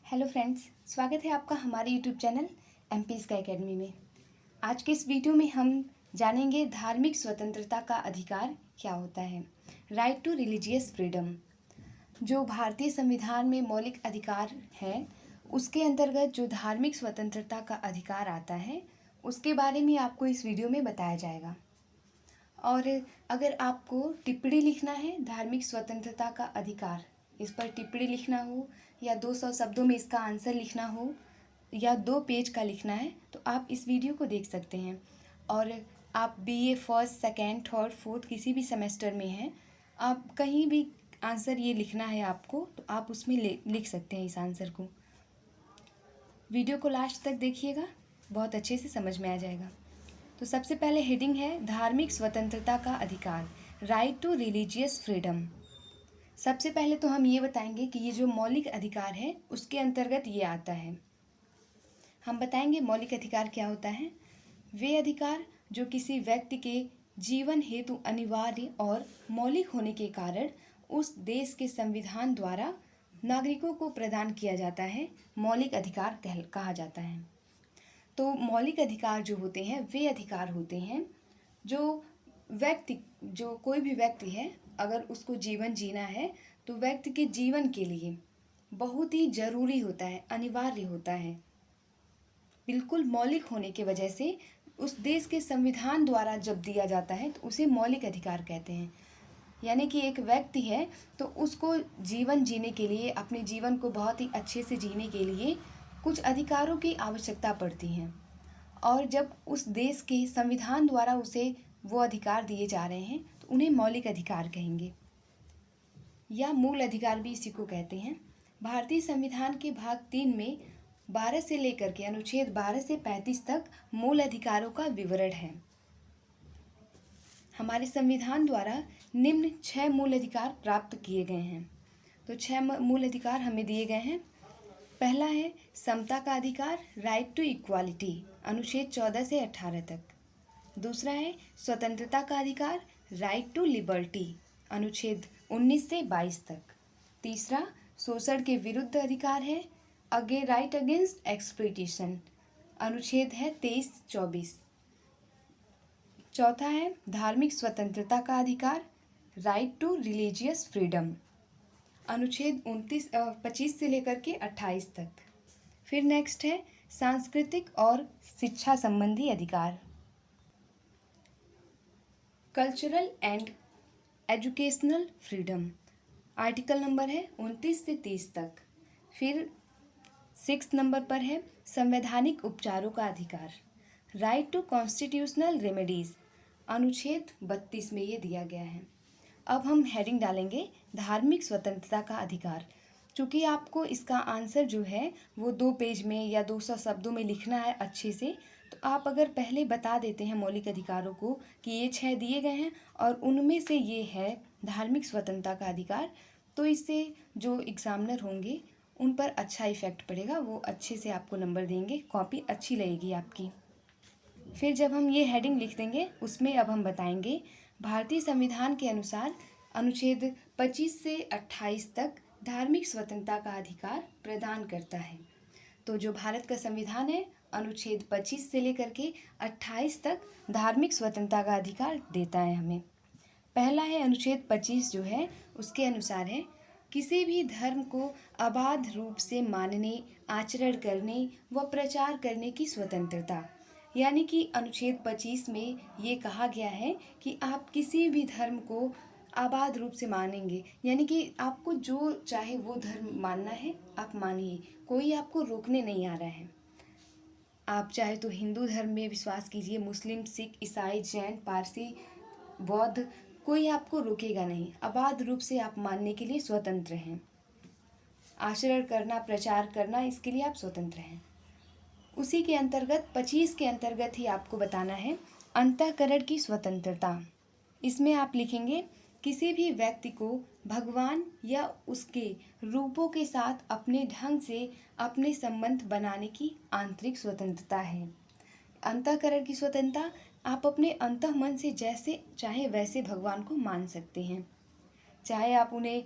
Hello friends, स्वागत है आपका हमारे YouTube channel MP sky academy में। आज के इस वीडियो में हम जानेंगे धार्मिक स्वतंत्रता का अधिकार क्या होता है। राइट टू रिलीजियस फ्रीडम जो भारतीय संविधान में मौलिक अधिकार है, उसके अंतर्गत जो धार्मिक स्वतंत्रता का अधिकार आता है उसके बारे में आपको इस वीडियो में बताया जाएगा। और अगर आपको टिप्पणी लिखना है धार्मिक स्वतंत्रता का अधिकार, इस पर टिप्पणी लिखना हो या 200 शब्दों में इसका आंसर लिखना हो या 2 पेज का लिखना है तो आप इस वीडियो को देख सकते हैं। और आप BA first, second, third, fourth किसी भी सेमेस्टर में हैं, आप कहीं भी आंसर ये लिखना है आपको तो आप उसमें लिख सकते हैं इस आंसर को। वीडियो को लास्ट तक देखिएगा, बहुत अच्छे से समझ में आ जाएगा। तो सबसे पहले हेडिंग है धार्मिक स्वतंत्रता का अधिकार, राइट टू रिलीजियस फ्रीडम। सबसे पहले तो हम ये बताएंगे कि ये जो मौलिक अधिकार है उसके अंतर्गत ये आता है। हम बताएंगे मौलिक अधिकार क्या होता है। वे अधिकार जो किसी व्यक्ति के जीवन हेतु अनिवार्य और मौलिक होने के कारण उस देश के संविधान द्वारा नागरिकों को प्रदान किया जाता है, मौलिक अधिकार कहा जाता है। तो मौलिक अधिकार जो होते हैं वे अधिकार होते हैं जो कोई भी व्यक्ति है, अगर उसको जीवन जीना है तो व्यक्ति के जीवन के लिए बहुत ही ज़रूरी होता है, अनिवार्य होता है, बिल्कुल मौलिक होने की वजह से उस देश के संविधान द्वारा जब दिया जाता है तो उसे मौलिक अधिकार कहते हैं। यानी कि एक व्यक्ति है तो उसको जीवन जीने के लिए, अपने जीवन को बहुत ही अच्छे से जीने के लिए कुछ अधिकारों की आवश्यकता पड़ती है, और जब उस देश के संविधान द्वारा उसे वो अधिकार दिए जा रहे हैं तो उन्हें मौलिक अधिकार कहेंगे या मूल अधिकार भी इसी को कहते हैं। भारतीय संविधान के भाग 3 में 12 से लेकर के अनुच्छेद 12 से 35 तक मूल अधिकारों का विवरण है। हमारे संविधान द्वारा निम्न 6 मूल अधिकार प्राप्त किए गए हैं। तो 6 मूल अधिकार हमें दिए गए हैं। पहला है समता का अधिकार, राइट टू इक्वालिटी, अनुच्छेद 14 से 18 तक। दूसरा है स्वतंत्रता का अधिकार, राइट टू लिबर्टी, अनुच्छेद 19 से 22 तक। तीसरा शोषण के विरुद्ध अधिकार है, राइट अगेंस्ट एक्सप्लॉयटेशन, अनुच्छेद है 23-24। चौथा है धार्मिक स्वतंत्रता का अधिकार, राइट टू रिलीजियस फ्रीडम, अनुच्छेद 25 से लेकर के 28 तक। फिर नेक्स्ट है सांस्कृतिक और शिक्षा संबंधी अधिकार, cultural and educational freedom, article number है 29 से 30 तक। फिर 6 नंबर पर है संवैधानिक उपचारों का अधिकार, राइट टू कॉन्स्टिट्यूशनल रेमेडीज, अनुच्छेद 32 में ये दिया गया है। अब हम हेडिंग डालेंगे धार्मिक स्वतंत्रता का अधिकार। चूँकि आपको इसका आंसर जो है वो 2 पेज में या 200 शब्दों में लिखना है अच्छे से, तो आप अगर पहले बता देते हैं मौलिक अधिकारों को कि ये 6 दिए गए हैं और उनमें से ये है धार्मिक स्वतंत्रता का अधिकार, तो इससे जो एग्जामिनर होंगे उन पर अच्छा इफेक्ट पड़ेगा, वो अच्छे से आपको नंबर देंगे, कॉपी अच्छी लगेगी आपकी। फिर जब हम ये हेडिंग लिख देंगे उसमें अब हम बताएंगे भारतीय संविधान के अनुसार अनुच्छेद 25 से 28 तक धार्मिक स्वतंत्रता का अधिकार प्रदान करता है। तो जो भारत का संविधान है अनुच्छेद 25 से लेकर के 28 तक धार्मिक स्वतंत्रता का अधिकार देता है हमें। पहला है अनुच्छेद 25 जो है उसके अनुसार है किसी भी धर्म को अबाध रूप से मानने, आचरण करने व प्रचार करने की स्वतंत्रता। यानी कि अनुच्छेद 25 में ये कहा गया है कि आप किसी भी धर्म को आबाद रूप से मानेंगे, यानी कि आपको जो चाहे वो धर्म मानना है आप मानिए, कोई आपको रोकने नहीं आ रहा है। आप चाहे तो हिंदू धर्म में विश्वास कीजिए, मुस्लिम, सिख, ईसाई, जैन, पारसी, बौद्ध, कोई आपको रोकेगा नहीं। आबाद रूप से आप मानने के लिए स्वतंत्र हैं। आचरण करना, प्रचार करना, इसके लिए आप स्वतंत्र हैं। उसी के अंतर्गत 25 के अंतर्गत ही आपको बताना है अंतःकरण की स्वतंत्रता। इसमें आप लिखेंगे किसी भी व्यक्ति को भगवान या उसके रूपों के साथ अपने ढंग से अपने संबंध बनाने की आंतरिक स्वतंत्रता है। अंतःकरण की स्वतंत्रता, आप अपने अंतः मन से जैसे चाहे वैसे भगवान को मान सकते हैं, चाहे आप उन्हें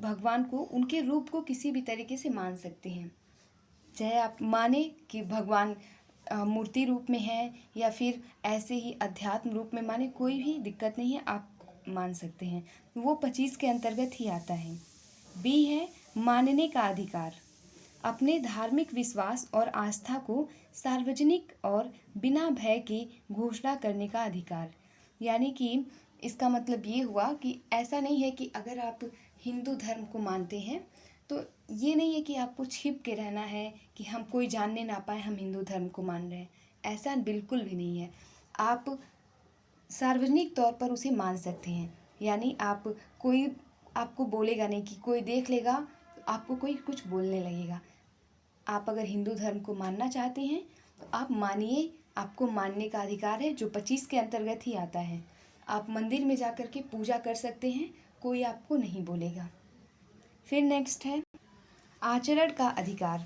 भगवान को, उनके रूप को किसी भी तरीके से मान सकते हैं। चाहे आप माने कि भगवान मूर्ति रूप में है या फिर ऐसे ही अध्यात्म रूप में माने, कोई भी दिक्कत नहीं है, आप मान सकते हैं। वो 25 के अंतर्गत ही आता है। बी है मानने का अधिकार। अपने धार्मिक विश्वास और आस्था को सार्वजनिक और बिना भय के घोषणा करने का अधिकार। यानी कि इसका मतलब ये हुआ कि ऐसा नहीं है कि अगर आप हिंदू धर्म को मानते हैं तो ये नहीं है कि आपको छिप के रहना है कि हम कोई जानने ना पाए हम हिंदू धर्म को मान रहे हैं। ऐसा बिल्कुल भी नहीं है। आप सार्वजनिक तौर पर उसे मान सकते हैं। यानी कोई आपको बोलेगा नहीं कि कोई देख लेगा तो आपको कोई कुछ बोलने लगेगा। आप अगर हिंदू धर्म को मानना चाहते हैं तो आप मानिए, आपको मानने का अधिकार है, जो 25 के अंतर्गत ही आता है। आप मंदिर में जाकर के पूजा कर सकते हैं, कोई आपको नहीं बोलेगा। फिर नेक्स्ट है आचरण का अधिकार।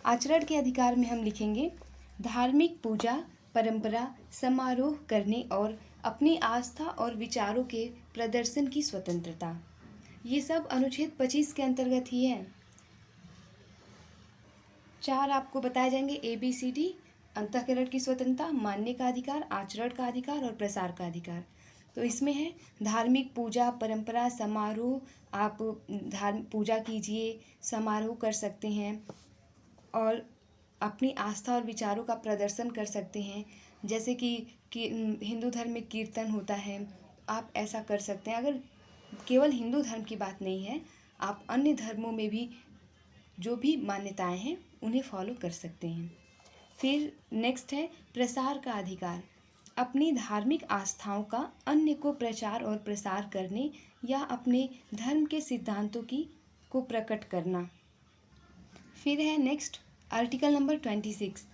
आचरण के अधिकार में हम लिखेंगे धार्मिक पूजा, परंपरा, समारोह करने और अपनी आस्था और विचारों के प्रदर्शन की स्वतंत्रता। ये सब अनुच्छेद 25 के अंतर्गत ही है। 4 आपको बताए जाएंगे ABCD: अंतःकरण की स्वतंत्रता, मानने का अधिकार, आचरण का अधिकार और प्रसार का अधिकार। तो इसमें है धार्मिक पूजा, परंपरा, समारोह, आप पूजा कीजिए, समारोह कर सकते हैं और अपनी आस्था और विचारों का प्रदर्शन कर सकते हैं। जैसे कि हिंदू धर्म में कीर्तन होता है, आप ऐसा कर सकते हैं। अगर केवल हिंदू धर्म की बात नहीं है, आप अन्य धर्मों में भी जो भी मान्यताएं हैं उन्हें फॉलो कर सकते हैं। फिर नेक्स्ट है प्रसार का अधिकार। अपनी धार्मिक आस्थाओं का अन्य को प्रचार और प्रसार करने या अपने धर्म के सिद्धांतों को प्रकट करना। फिर है नेक्स्ट आर्टिकल नंबर 26।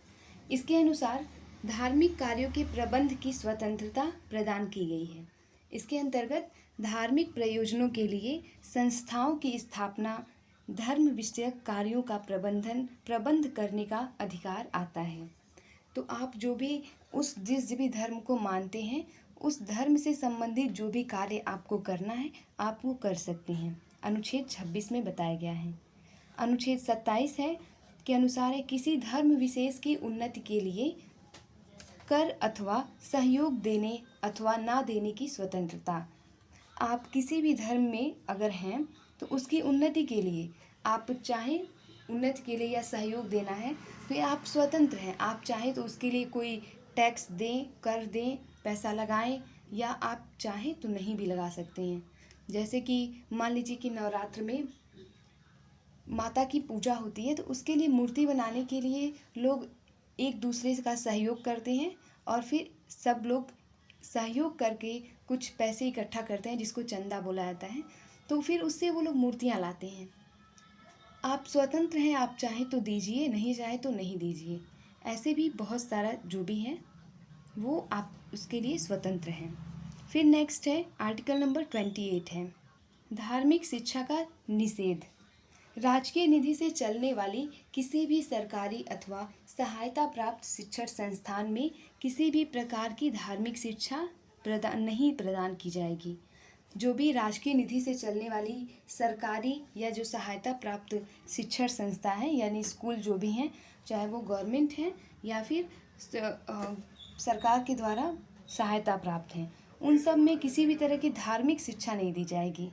इसके अनुसार धार्मिक कार्यों के प्रबंध की स्वतंत्रता प्रदान की गई है। इसके अंतर्गत धार्मिक प्रयोजनों के लिए संस्थाओं की स्थापना, धर्म विषयक कार्यों का प्रबंध करने का अधिकार आता है। तो आप जो भी जिस भी धर्म को मानते हैं, उस धर्म से संबंधित जो भी कार्य आपको करना है आप वो कर सकते हैं। अनुच्छेद 26 में बताया गया है। अनुच्छेद 27 है के अनुसार है किसी धर्म विशेष की उन्नति के लिए कर अथवा सहयोग देने अथवा ना देने की स्वतंत्रता। आप किसी भी धर्म में अगर हैं तो उसकी उन्नति के लिए आप चाहें उन्नति के लिए या सहयोग देना है तो ये आप स्वतंत्र हैं। आप चाहें तो उसके लिए कोई टैक्स दें, कर दें, पैसा लगाएं, या आप चाहें तो नहीं भी लगा सकते हैं। जैसे कि मान लीजिए कि नवरात्र में माता की पूजा होती है तो उसके लिए मूर्ति बनाने के लिए लोग एक दूसरे का सहयोग करते हैं और फिर सब लोग सहयोग करके कुछ पैसे इकट्ठा करते हैं जिसको चंदा बोला जाता है। तो फिर उससे वो लोग मूर्तियाँ लाते हैं। आप स्वतंत्र हैं, आप चाहें तो दीजिए, नहीं चाहे तो नहीं दीजिए। ऐसे भी बहुत सारा जो भी है वो आप उसके लिए स्वतंत्र हैं। फिर नेक्स्ट है आर्टिकल नंबर 28 है धार्मिक शिक्षा का निषेध। राजकीय निधि से चलने वाली किसी भी सरकारी अथवा सहायता प्राप्त शिक्षण संस्थान में किसी भी प्रकार की धार्मिक शिक्षा नहीं प्रदान की जाएगी। जो भी राजकीय निधि से चलने वाली सरकारी या जो सहायता प्राप्त शिक्षण संस्था है यानी स्कूल जो भी हैं, चाहे वो गवर्नमेंट हैं या फिर सरकार के द्वारा सहायता प्राप्त हैं, उन सब में किसी भी तरह की धार्मिक शिक्षा नहीं दी जाएगी।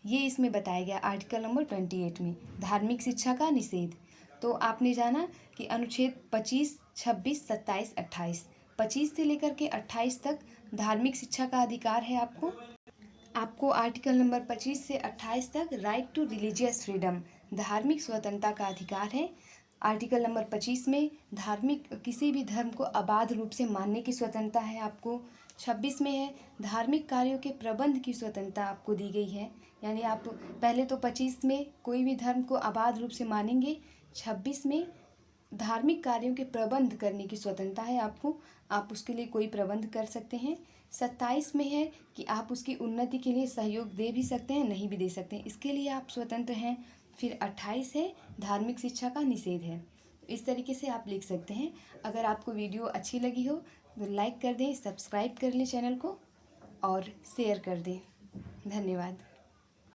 ये इसमें बताया गया आर्टिकल नंबर 28 में धार्मिक शिक्षा का निषेध। तो आपने जाना कि अनुच्छेद 25, 26, 27, 28, 25 से लेकर के 28 तक धार्मिक शिक्षा का अधिकार है आपको आर्टिकल नंबर 25 से 28 तक राइट टू रिलीजियस फ्रीडम, धार्मिक स्वतंत्रता का अधिकार है। आर्टिकल नंबर 25 में किसी भी धर्म को अबाध रूप से मानने की स्वतंत्रता है आपको। 26 में है धार्मिक कार्यों के प्रबंध की स्वतंत्रता आपको दी गई है। यानी आप पहले तो 25 में कोई भी धर्म को अबाध रूप से मानेंगे, 26 में धार्मिक कार्यों के प्रबंध करने की स्वतंत्रता है आपको, आप उसके लिए कोई प्रबंध कर सकते हैं। 27 में है कि आप उसकी उन्नति के लिए सहयोग दे भी सकते हैं, नहीं भी दे सकते हैं, इसके लिए आप स्वतंत्र हैं। फिर 28 है धार्मिक शिक्षा का निषेध है। इस तरीके से आप लिख सकते हैं। अगर आपको वीडियो अच्छी लगी हो तो लाइक कर दें, सब्सक्राइब कर लें चैनल को और शेयर कर दें। धन्यवाद।